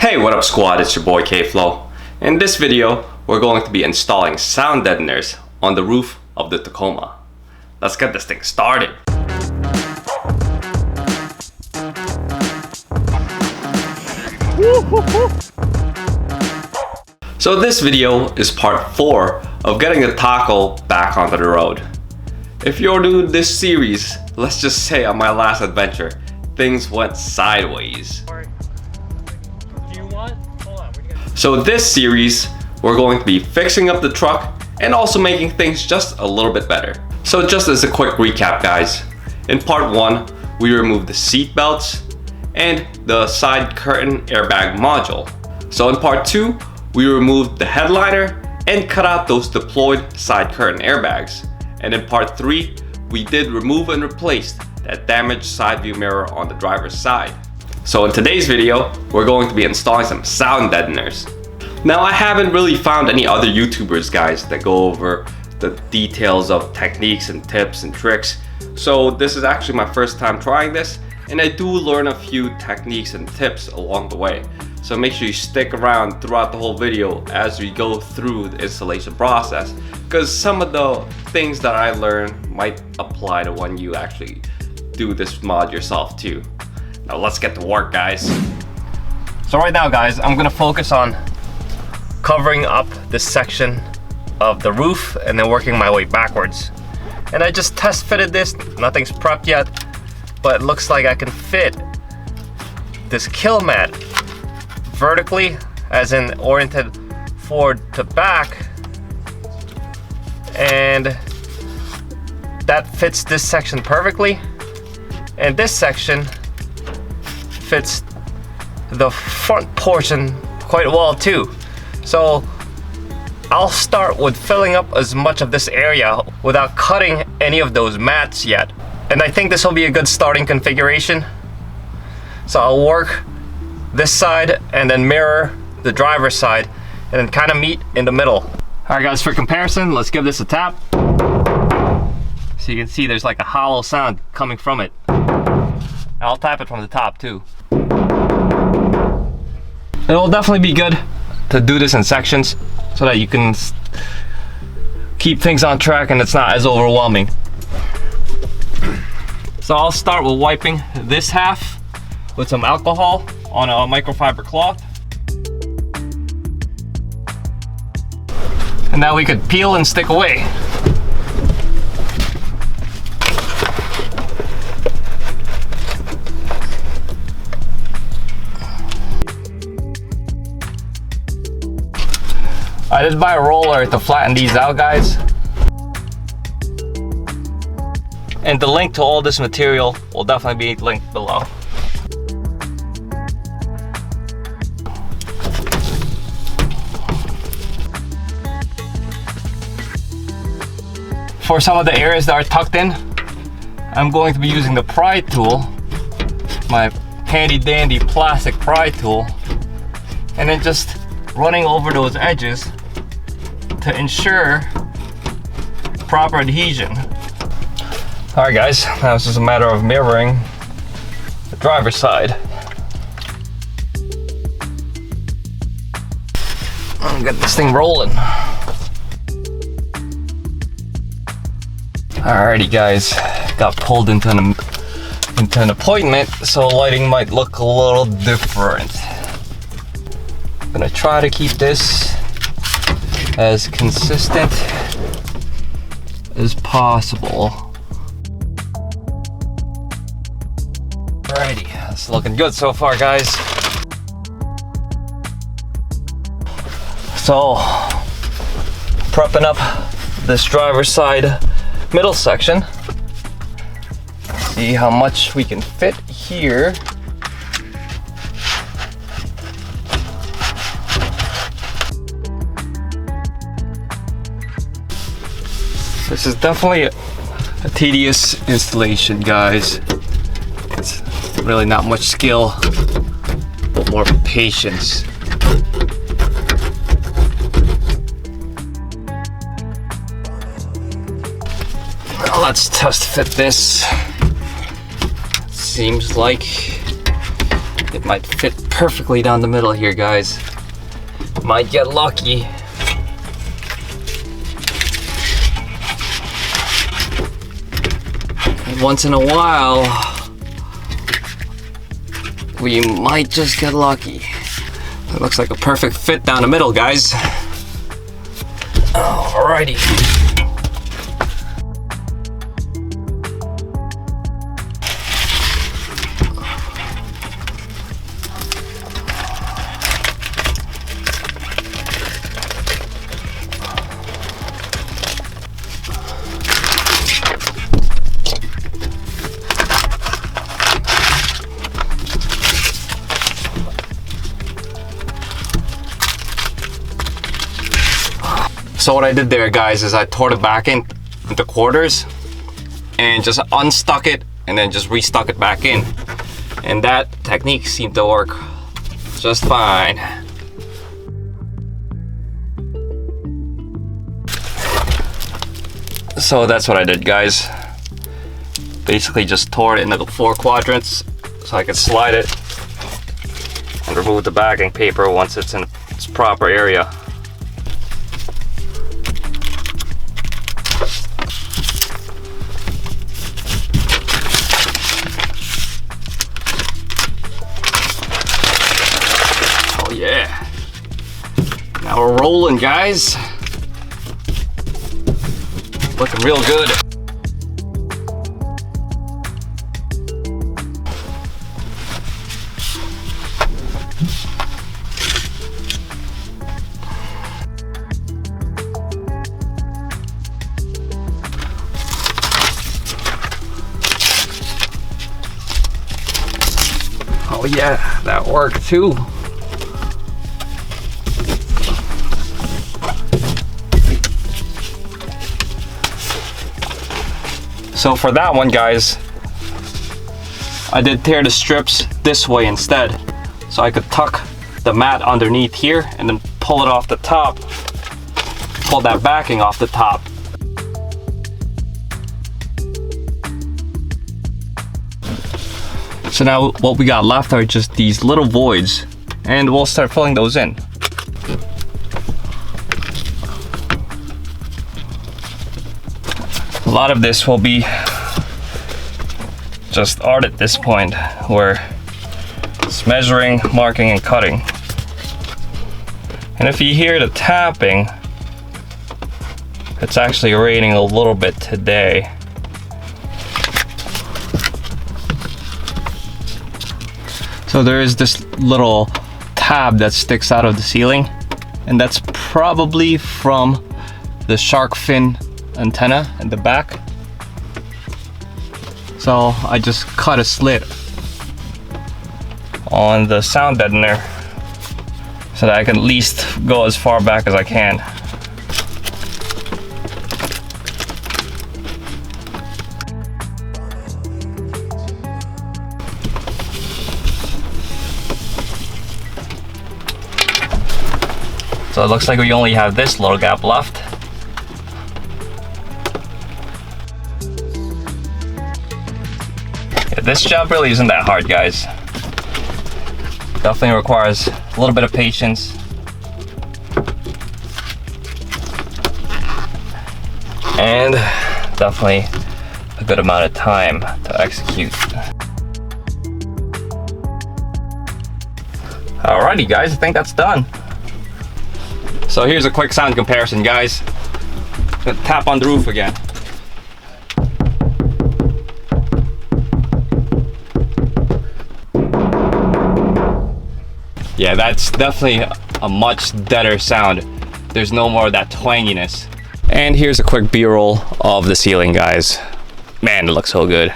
Hey, what up squad, it's your boy K-Flow. In this video, we're going to be installing sound deadeners on the roof of the Tacoma. Let's get this thing started. So this video is part 4 of getting the Taco back onto the road. If you're new to this series, let's just say on my last adventure, things went sideways. So this series, we're going to be fixing up the truck and also making things just a little bit better. So just as a quick recap guys, in part 1, we removed the seat belts and the side curtain airbag module. So in part 2, we removed the headliner and cut out those deployed side curtain airbags. And in part 3, we did remove and replace that damaged side view mirror on the driver's side. So in today's video, we're going to be installing some sound deadeners. Now I haven't really found any other YouTubers guys that go over the details of techniques and tips and tricks. So this is actually my first time trying this, and I do learn a few techniques and tips along the way. So make sure you stick around throughout the whole video as we go through the installation process, because some of the things that I learned might apply to when you actually do this mod yourself too. Now let's get to work guys. So right now guys, I'm gonna focus on covering up this section of the roof and then working my way backwards. And I just test fitted this, nothing's prepped yet, but it looks like I can fit this kill mat vertically, as in oriented forward to back, and that fits this section perfectly, and this section fits the front portion quite well too. So I'll start with filling up as much of this area without cutting any of those mats yet, and I think this will be a good starting configuration. So I'll work this side and then mirror the driver's side and then kind of meet in the middle. Alright guys, for comparison, let's give this a tap. So you can see there's like a hollow sound coming from it. I'll tap it from the top too. It'll definitely be good to do this in sections so that you can keep things on track and it's not as overwhelming. So I'll start with wiping this half with some alcohol on a microfiber cloth. And now we could peel and stick away. I did buy a roller to flatten these out guys. And the link to all this material will definitely be linked below. For some of the areas that are tucked in, I'm going to be using the pry tool, my handy dandy plastic pry tool, and then just running over those edges to ensure proper adhesion. Alright guys, now it's just a matter of mirroring the driver's side. I'll get this thing rolling. Alrighty guys, got pulled into an appointment, so lighting might look a little different. I'm gonna try to keep this as consistent as possible. Alrighty, that's looking good so far guys. So, prepping up this driver's side middle section. See how much we can fit here. This is definitely a tedious installation guys. It's really not much skill, but more patience. Well, let's test fit this. Seems like It might fit perfectly down the middle here, guys. Might get lucky. And once in a while, we might just get lucky. It looks like a perfect fit down the middle, guys. Alrighty. So what I did there, guys, is I tore it back into quarters and just unstuck it and then just restuck it back in. And that technique seemed to work just fine. So that's what I did, guys. Basically just tore it into the 4 quadrants so I could slide it and remove the backing paper once it's in its proper area. Yeah, now we're rolling, guys. Looking real good. Oh yeah, that worked too. So for that one, guys, I did tear the strips this way instead. So I could tuck the mat underneath here and then pull it off the top. Pull that backing off the top. So now what we got left are just these little voids, and we'll start filling those in. A lot of this will be just art at this point, where it's measuring, marking, and cutting. And if you hear the tapping, it's actually raining a little bit today. So there is this little tab that sticks out of the ceiling, and that's probably from the shark fin antenna in the back. So I just cut a slit on the sound deadener so that I can at least go as far back as I can. So it looks like we only have this little gap left. Yeah, this job really isn't that hard, guys. Definitely requires a little bit of patience. And definitely a good amount of time to execute. Alrighty, guys, I think that's done. So here's a quick sound comparison, guys. Gonna tap on the roof again. Yeah, that's definitely a much deader sound. There's no more of that twanginess. And here's a quick B-roll of the ceiling, guys. Man, it looks so good.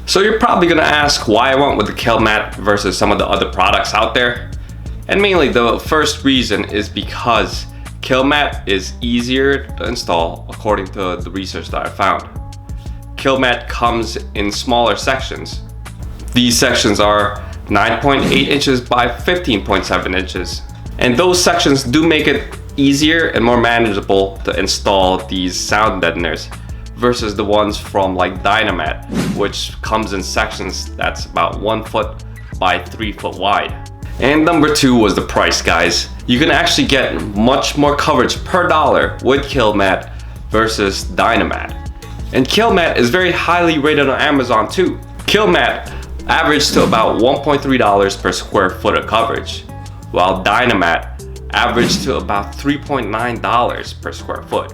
So you're probably gonna ask why I went with the Kelmat versus some of the other products out there. And mainly the first reason is because Killmat is easier to install according to the research that I found. Killmat comes in smaller sections. These sections are 9.8 inches by 15.7 inches. And those sections do make it easier and more manageable to install these sound deadeners versus the ones from like Dynamat, which comes in sections that's about 1 foot by 3 foot wide. And number 2 was the price, guys. You can actually get much more coverage per dollar with Killmat versus Dynamat. And Killmat is very highly rated on Amazon too. Killmat averaged to about $1.3 per square foot of coverage, while Dynamat averaged to about $3.9 per square foot.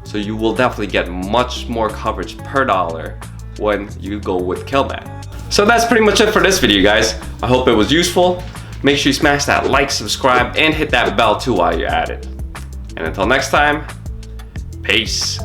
So you will definitely get much more coverage per dollar when you go with Killmat. So that's pretty much it for this video, guys. I hope it was useful. Make sure you smash that like, subscribe, and hit that bell too while you're at it. And until next time, peace.